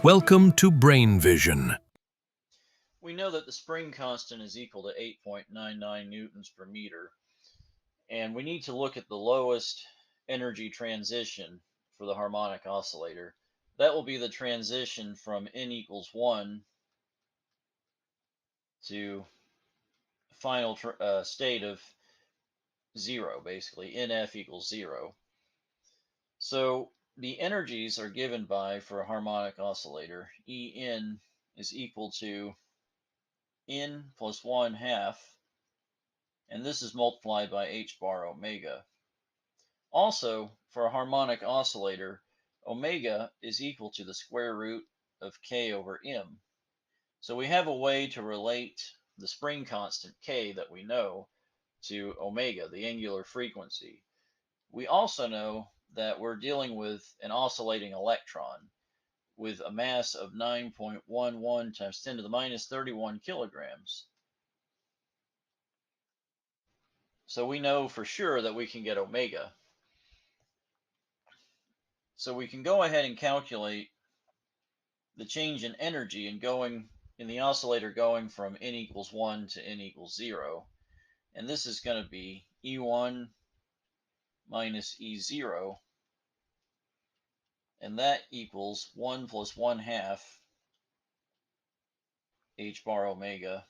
Welcome to Brain Vision. We know that the spring constant is equal to 8.99 newtons per meter, and we need to look at the lowest energy transition for the harmonic oscillator. That will be the transition from n equals 1 to final state of 0, basically, nf equals 0. So the energies are given by, for a harmonic oscillator, En is equal to n plus 1 half, and this is multiplied by h bar omega. Also, for a harmonic oscillator, omega is equal to the square root of k over m. So we have a way to relate the spring constant k that we know to omega, the angular frequency. We also know that we're dealing with an oscillating electron with a mass of 9.11 times 10 to the minus 31 kilograms. So we know for sure that we can get omega. So we can go ahead and calculate the change in energy in the oscillator going from n equals 1 to n equals 0. And this is going to be E1 minus E0, and that equals 1 plus 1 half h bar omega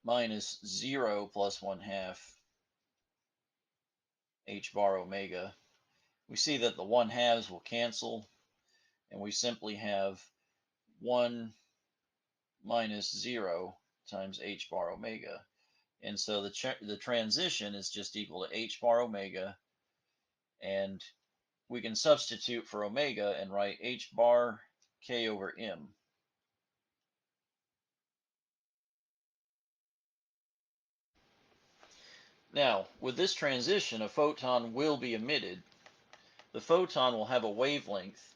minus 0 plus 1 half h bar omega. We see that the 1 halves will cancel, and we simply have 1 minus 0 times h bar omega. And so the transition is just equal to h bar omega, and we can substitute for omega and write h bar k over m. Now, with this transition, a photon will be emitted. The photon will have a wavelength,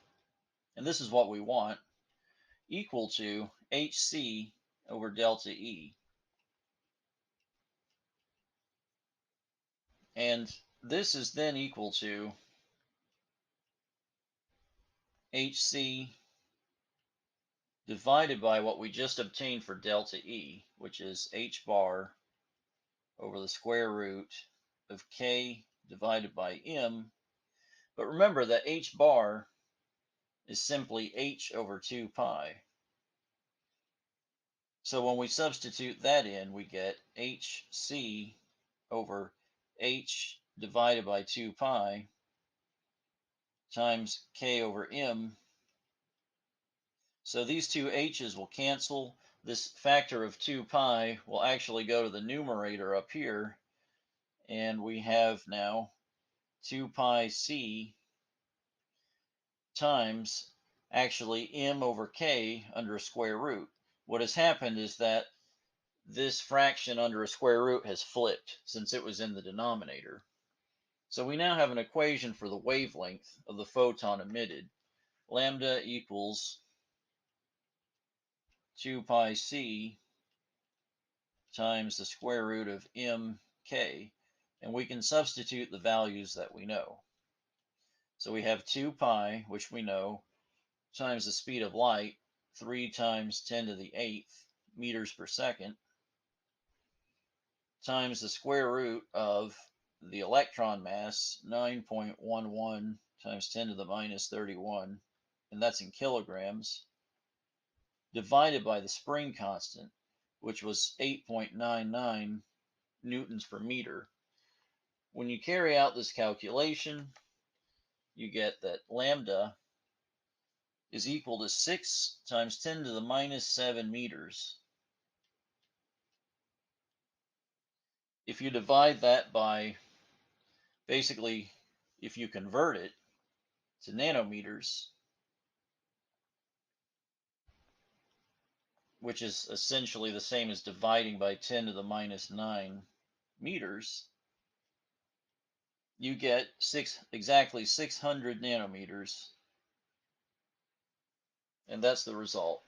and this is what we want, equal to hc over delta E. And this is then equal to hc divided by what we just obtained for delta E, which is h bar over the square root of k divided by m. But remember that h bar is simply h over 2 pi. So when we substitute that in, we get hc over h divided by 2 pi times k over m. So these two h's will cancel. This factor of 2 pi will actually go to the numerator up here, and we have now 2 pi c times actually m over k under a square root. What has happened is that this fraction under a square root has flipped since it was in the denominator. So we now have an equation for the wavelength of the photon emitted. Lambda equals 2 pi c times the square root of mk, and we can substitute the values that we know. So we have 2 pi, which we know, times the speed of light, 3 times 10 to the 8th meters per second, times the square root of the electron mass, 9.11 times 10 to the minus 31, and that's in kilograms, divided by the spring constant, which was 8.99 newtons per meter. When you carry out this calculation, you get that lambda is equal to 6 times 10 to the minus 7 meters. If you divide that by, basically, if you convert it to nanometers, which is essentially the same as dividing by 10 to the minus 9 meters, you get exactly 600 nanometers, and that's the result.